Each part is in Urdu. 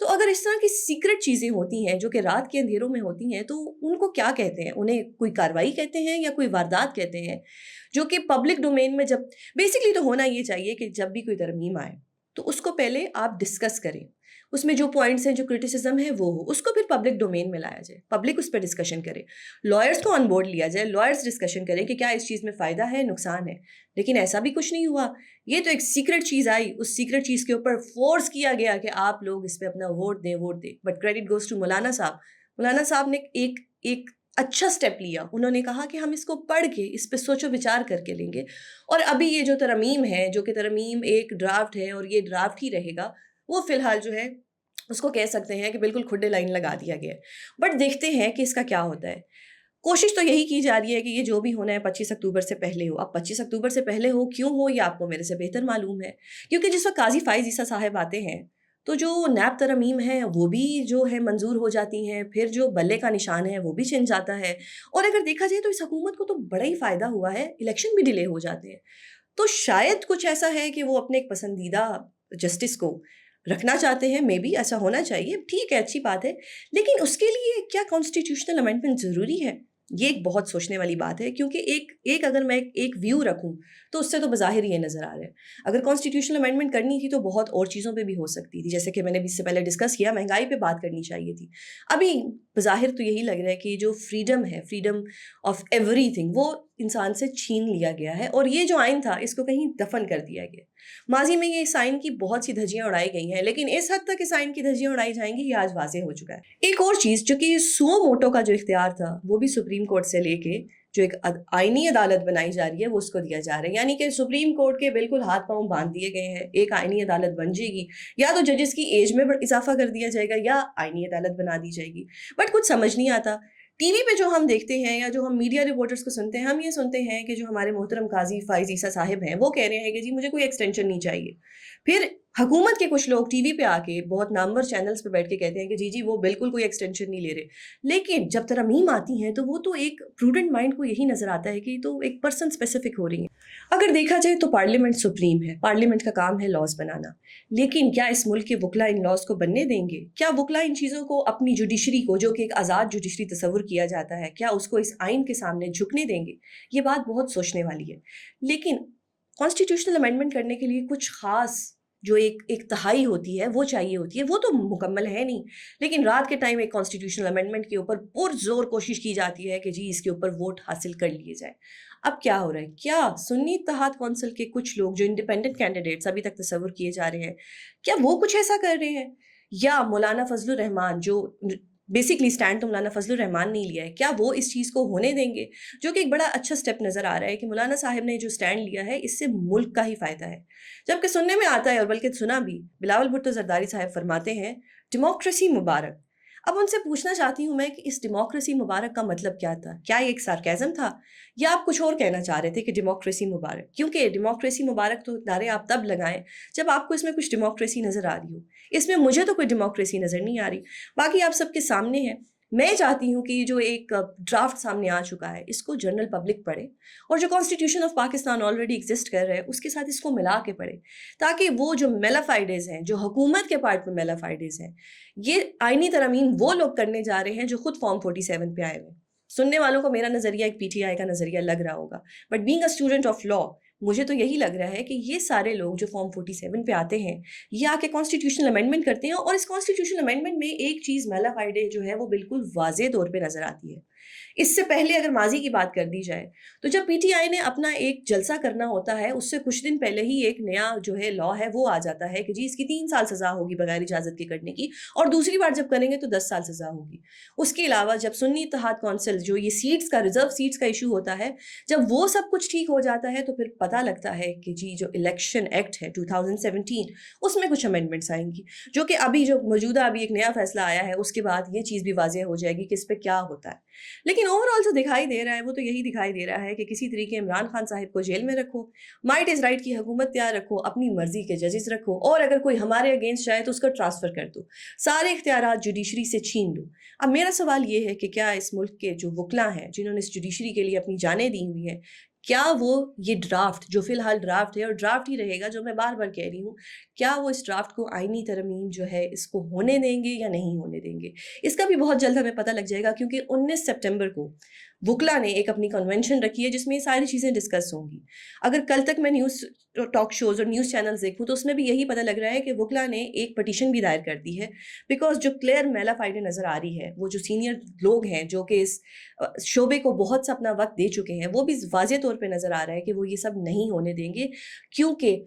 تو اگر اس طرح کی سیکرٹ چیزیں ہوتی ہیں جو کہ رات کے اندھیروں میں ہوتی ہیں تو ان کو کیا کہتے ہیں؟ انہیں کوئی کارروائی کہتے ہیں یا کوئی واردات کہتے ہیں جو کہ پبلک ڈومین میں جب بیسکلی تو ہونا یہ چاہیے کہ جب بھی کوئی ترمیم آئے تو اس کو پہلے آپ ڈسکس کریں، اس میں جو پوائنٹس ہیں جو کرٹیسزم ہے وہ ہو، اس کو پھر پبلک ڈومین میں لایا جائے، پبلک اس پہ ڈسکشن کرے، لائرس کو آن بورڈ لیا جائے، لائرس ڈسکشن کریں کہ کیا اس چیز میں فائدہ ہے نقصان ہے. لیکن ایسا بھی کچھ نہیں ہوا. یہ تو ایک سیکرٹ چیز آئی، اس سیکرٹ چیز کے اوپر فورس کیا گیا کہ آپ لوگ اس پہ اپنا ووٹ دیں. بٹ کریڈٹ گوز ٹو مولانا صاحب. مولانا صاحب نے ایک اچھا سٹیپ لیا. انہوں نے کہا کہ ہم اس کو پڑھ کے اس پہ سوچ و وچار کر کے لیں گے، اور ابھی یہ جو ترمیم ہے جو کہ ترمیم ایک ڈرافٹ ہے اور یہ ڈرافٹ ہی رہے گا، وہ فی الحال جو ہے اس کو کہہ سکتے ہیں کہ بالکل کھڈے لائن لگا دیا گیا ہے. بٹ دیکھتے ہیں کہ اس کا کیا ہوتا ہے. کوشش تو یہی کی جا رہی ہے کہ یہ جو بھی ہونا ہے 25 اکتوبر سے پہلے ہو. اب 25 اکتوبر سے پہلے ہو کیوں ہو یہ آپ کو میرے سے بہتر معلوم ہے، کیونکہ جس وقت قاضی فائز عیسیٰ صاحب آتے ہیں تو جو نیب ترمیم ہے وہ بھی جو ہے منظور ہو جاتی ہیں، پھر جو بلے کا نشان ہے وہ بھی چھن جاتا ہے. اور اگر دیکھا جائے تو اس حکومت کو تو بڑا ہی فائدہ ہوا ہے، الیکشن بھی ڈیلے ہو جاتے ہیں. تو شاید کچھ ایسا ہے کہ وہ اپنے ایک پسندیدہ جسٹس کو رکھنا چاہتے ہیں. مے بی ایسا ہونا چاہیے، ٹھیک ہے، اچھی بات ہے. لیکن اس کے لیے کیا کانسٹیٹیوشنل امینڈمنٹ ضروری ہے؟ یہ ایک بہت سوچنے والی بات ہے، کیونکہ ایک اگر میں ایک ویو رکھوں تو اس سے تو بظاہر یہ نظر آ رہا ہے. اگر کانسٹیٹیوشنل امینڈمنٹ کرنی تھی تو بہت اور چیزوں پہ بھی ہو سکتی تھی، جیسے کہ میں نے بھی اس سے پہلے ڈسکس کیا، مہنگائی پہ بات کرنی چاہیے تھی. ابھی بظاہر تو یہی لگ رہا ہے کہ جو فریڈم ہے، فریڈم آف ایوری تھنگ، وہ انسان سے چھین لیا گیا ہے، اور یہ جو آئین تھا اس کو کہیں دفن کر دیا گیا. ماضی میں یہ اس آئین کی بہت سی دھجیاں اڑائی گئی ہیں، لیکن اس حد تک اس آئین کی دھجیاں اڑائی جائیں گی یہ آج واضح ہو چکا ہے. ایک اور چیز جو کہ سو موٹو کا جو اختیار تھا وہ بھی سپریم کورٹ سے لے کے جو ایک آئینی عدالت بنائی جا رہی ہے وہ اس کو دیا جا رہا ہے. یعنی کہ سپریم کورٹ کے بالکل ہاتھ پاؤں باندھ دیے گئے ہیں. ایک آئینی عدالت بن جائے گی، یا تو ججز کی ایج میں اضافہ کر دیا جائے گا یا آئینی عدالت بنا دی جائے گی. بٹ کچھ سمجھ نہیں آتا. ٹی وی پہ جو ہم دیکھتے ہیں یا جو ہم میڈیا رپورٹرز کو سنتے ہیں، ہم یہ سنتے ہیں کہ جو ہمارے محترم قاضی فائز عیسیٰ صاحب ہیں وہ کہہ رہے ہیں کہ جی مجھے کوئی ایکسٹینشن نہیں چاہیے. پھر حکومت کے کچھ لوگ ٹی وی پہ آ کے بہت نامور چینلز پہ بیٹھ کے کہتے ہیں کہ جی وہ بالکل کوئی ایکسٹینشن نہیں لے رہے. لیکن جب ترمیم آتی ہیں تو وہ تو ایک پروڈنٹ مائنڈ کو یہی نظر آتا ہے کہ تو ایک پرسن اسپیسیفک ہو رہی ہیں. اگر دیکھا جائے تو پارلیمنٹ سپریم ہے، پارلیمنٹ کا کام ہے لاز بنانا. لیکن کیا اس ملک کے وکلا ان لاز کو بننے دیں گے؟ کیا وکلا ان چیزوں کو، اپنی جوڈیشری کو جو کہ ایک آزاد جوڈیشری تصور کیا جاتا ہے، کیا اس کو اس آئین کے سامنے جھکنے دیں گے؟ یہ بات بہت سوچنے والی ہے. لیکن کانسٹیٹیوشنل امینڈمنٹ کرنے کے لیے کچھ خاص جو ایک تہائی ہوتی ہے وہ چاہیے ہوتی ہے. وہ تو مکمل ہے نہیں، لیکن رات کے ٹائم ایک کانسٹیٹیوشنل امینڈمنٹ کے اوپر پرزور کوشش کی جاتی ہے کہ جی اس کے اوپر ووٹ حاصل کر لیے جائے. اب کیا ہو رہا ہے؟ کیا سنی اتحاد کونسل کے کچھ لوگ جو انڈیپینڈنٹ کینڈیڈیٹس ابھی تک تصور کیے جا رہے ہیں، کیا وہ کچھ ایسا کر رہے ہیں؟ یا مولانا فضل الرحمان جو بیسکلی اسٹینڈ تو مولانا فضل الرحمان نہیں لیا ہے، کیا وہ اس چیز کو ہونے دیں گے؟ جو کہ ایک بڑا اچھا سٹیپ نظر آ رہا ہے کہ مولانا صاحب نے جو اسٹینڈ لیا ہے اس سے ملک کا ہی فائدہ ہے. جبکہ سننے میں آتا ہے، اور بلکہ سنا بھی، بلاول بھٹو زرداری صاحب فرماتے ہیں ڈیموکریسی مبارک. اب ان سے پوچھنا چاہتی ہوں میں کہ اس ڈیموکریسی مبارک کا مطلب کیا تھا؟ کیا یہ ایک سارکیزم تھا یا آپ کچھ اور کہنا چاہ رہے تھے کہ ڈیموکریسی مبارک؟ کیونکہ ڈیموکریسی مبارک تو نعرے آپ تب لگائیں جب آپ کو اس میں کچھ ڈیموکریسی نظر آ رہی ہو. اس میں مجھے تو کوئی ڈیموکریسی نظر نہیں آ رہی. باقی آپ سب کے سامنے ہے. میں چاہتی ہوں کہ یہ جو ایک ڈرافٹ سامنے آ چکا ہے اس کو جنرل پبلک پڑھے، اور جو constitution of Pakistan already exist کر رہا ہے اس کے ساتھ اس کو ملا کے پڑھے، تاکہ وہ جو میلافائڈیز ہیں، جو حکومت کے پارٹ میں میلافائڈیز ہیں، یہ آئینی ترامیم وہ لوگ کرنے جا رہے ہیں جو خود فارم 47 پہ آئے ہوئے. سننے والوں کو میرا نظریہ ایک پی ٹی آئی کا نظریہ لگ رہا ہوگا، but being a student of law مجھے تو یہی لگ رہا ہے کہ یہ سارے لوگ جو فارم 47 پہ آتے ہیں یہ آ کے کانسٹیٹیوشنل امینڈمنٹ کرتے ہیں. اور اس کانسٹیٹیوشنل امینڈمنٹ میں ایک چیز میلا فائڈے جو ہے وہ بالکل واضح طور پہ نظر آتی ہے. اس سے پہلے اگر ماضی کی بات کر دی جائے تو جب پی ٹی آئی نے اپنا ایک جلسہ کرنا ہوتا ہے اس سے کچھ دن پہلے ہی ایک نیا جو ہے لا ہے وہ آ جاتا ہے کہ جی اس کی 3 سال سزا ہوگی بغیر اجازت کے کرنے کی، اور دوسری بار جب کریں گے تو 10 سال سزا ہوگی. اس کے علاوہ جب سنی اتحاد کونسل جو یہ سیٹس کا ریزرو سیٹس کا ایشو ہوتا ہے، جب وہ سب کچھ ٹھیک ہو جاتا ہے تو پھر پتہ لگتا ہے کہ جی جو الیکشن ایکٹ ہے 2017 اس میں کچھ امینڈمنٹس آئیں گی، جو کہ ابھی جو موجودہ ابھی ایک نیا فیصلہ آیا ہے اس کے بعد یہ چیز بھی واضح ہو جائے گی کہ اس پہ کیا ہوتا ہے. لیکن اوور آل جو دکھائی دے رہا ہے وہ تو یہی دکھائی دے رہا ہے کہ کسی طریقے عمران خان صاحب کو جیل میں رکھو، مائٹ از رائٹ کی حکومت تیار رکھو، اپنی مرضی کے ججز رکھو، اور اگر کوئی ہمارے اگینسٹ جائے تو اس کو ٹرانسفر کر دو، سارے اختیارات جوڈیشری سے چھین لو. اب میرا سوال یہ ہے کہ کیا اس ملک کے جو وکلا ہیں جنہوں نے اس جوڈیشری کے لیے اپنی جانیں دی ہوئی ہیں، کیا وہ یہ ڈرافٹ جو فی الحال ڈرافٹ ہے اور ڈرافٹ ہی رہے گا، جو میں بار بار کہہ رہی ہوں، کیا وہ اس ڈرافٹ کو آئینی ترمیم جو ہے اس کو ہونے دیں گے یا نہیں ہونے دیں گے؟ اس کا بھی بہت جلد ہمیں پتہ لگ جائے گا، کیونکہ 19 سپٹمبر کو وکلا نے ایک اپنی کنونشن رکھی ہے جس میں یہ ساری چیزیں ڈسکس ہوں گی. اگر کل تک میں نیوز ٹاک شوز اور نیوز چینلز دیکھوں تو اس میں بھی یہی پتہ لگ رہا ہے کہ وکلا نے ایک پٹیشن بھی دائر کر دی ہے، بیکاز جو کلیئر میلا فائڈے نظر آ رہی ہے، وہ جو سینئر لوگ ہیں جو کہ اس شعبے کو بہت سا اپنا وقت دے چکے ہیں، وہ بھی واضح طور پہ نظر آ رہا ہے کہ وہ یہ سب نہیں ہونے دیں گے، کیونکہ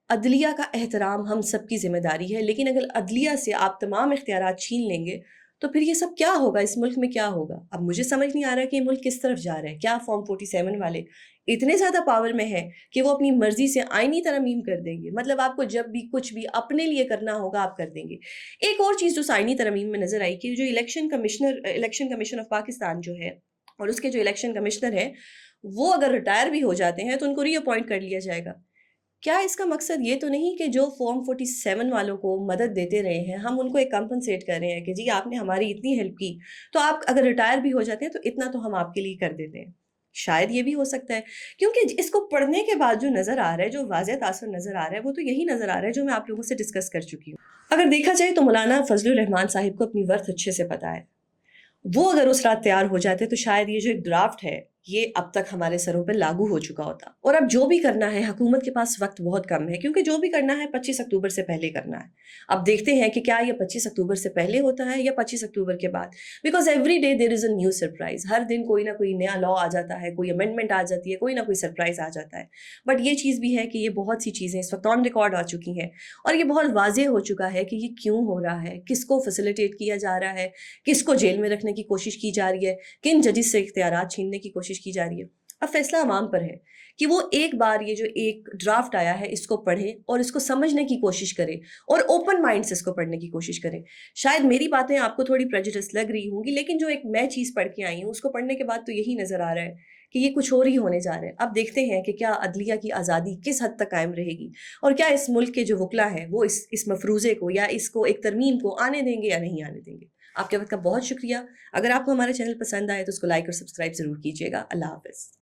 عدلیہ کا احترام ہم سب کی ذمہ داری ہے. لیکن اگر عدلیہ سے آپ تمام اختیارات چھین لیں گے تو پھر یہ سب کیا ہوگا، اس ملک میں کیا ہوگا؟ اب مجھے سمجھ نہیں آ رہا کہ یہ ملک کس طرف جا رہا ہے. کیا فارم 47 والے اتنے زیادہ پاور میں ہیں کہ وہ اپنی مرضی سے آئینی ترمیم کر دیں گے؟ مطلب آپ کو جب بھی کچھ بھی اپنے لیے کرنا ہوگا آپ کر دیں گے. ایک اور چیز جو آئینی ترمیم میں نظر آئی کہ جو الیکشن کمیشن آف پاکستان جو ہے اور اس کے جو الیکشن کمشنر ہیں وہ اگر ریٹائر بھی ہو جاتے ہیں تو ان کو ری اپوائنٹ کر لیا جائے گا. کیا اس کا مقصد یہ تو نہیں کہ جو فارم 47 والوں کو مدد دیتے رہے ہیں ہم ان کو ایک کمپنسیٹ کر رہے ہیں کہ جی آپ نے ہماری اتنی ہیلپ کی تو آپ اگر ریٹائر بھی ہو جاتے ہیں تو اتنا تو ہم آپ کے لیے کر دیتے ہیں؟ شاید یہ بھی ہو سکتا ہے، کیونکہ اس کو پڑھنے کے بعد جو نظر آ رہا ہے، جو واضح تاثر نظر آ رہا ہے، وہ تو یہی نظر آ رہا ہے جو میں آپ لوگوں سے ڈسکس کر چکی ہوں. اگر دیکھا جائے تو مولانا فضل الرحمان صاحب کو اپنی ورث اچھے سے پتہ ہے. وہ اگر اس رات تیار ہو جاتے تو شاید یہ جو ایک ڈرافٹ ہے یہ اب تک ہمارے سروں پہ لاگو ہو چکا ہوتا. اور اب جو بھی کرنا ہے، حکومت کے پاس وقت بہت کم ہے، کیونکہ جو بھی کرنا ہے 25 اکتوبر سے پہلے کرنا ہے. اب دیکھتے ہیں کہ کیا یہ 25 اکتوبر سے پہلے ہوتا ہے یا 25 اکتوبر کے بعد، because every day there is a new surprise. ہر دن کوئی نہ کوئی نیا لا آ جاتا ہے، کوئی امینڈمنٹ آ جاتی ہے، کوئی نہ کوئی سرپرائز آ جاتا ہے. بٹ یہ چیز بھی ہے کہ یہ بہت سی چیزیں اس وقت آن ریکارڈ آ چکی ہیں اور یہ بہت واضح ہو چکا ہے کہ یہ کیوں ہو رہا ہے، کس کو فیسیلیٹیٹ کیا جا رہا ہے، کس کو جیل میں رکھنے کی کوشش کی جا رہی ہے، کن ججز سے اختیارات چھیننے کی کوشش کی جا رہی ہے. اب فیصلہ عوام پر ہے کہ وہ ایک بار یہ جو ایک ڈرافٹ آیا ہے اس کو پڑھے اور اس کو سمجھنے کی کوشش کرے اور اوپن مائنڈ سے اس کو پڑھنے کی کوشش کرے. شاید میری باتیں آپ کو تھوڑی پریجوڈس لگ رہی ہوں گی، لیکن جو ایک میں چیز پڑھ کے آئی ہوں اس کو پڑھنے کے بعد تو یہی نظر آ رہا ہے کہ یہ کچھ اور ہی ہونے جا رہا ہے. اب دیکھتے ہیں کہ کیا عدلیہ کی آزادی کس حد تک قائم رہے گی اور کیا اس ملک کے جو وکلا ہیں وہ اس مفروضے کو یا اس کو ایک ترمیم کو آنے دیں گے یا نہیں آنے دیں گے. آپ کے وقت کا بہت شکریہ. اگر آپ کو ہمارا چینل پسند آئے تو اس کو لائک اور سبسکرائب ضرور کیجیے گا. اللہ حافظ.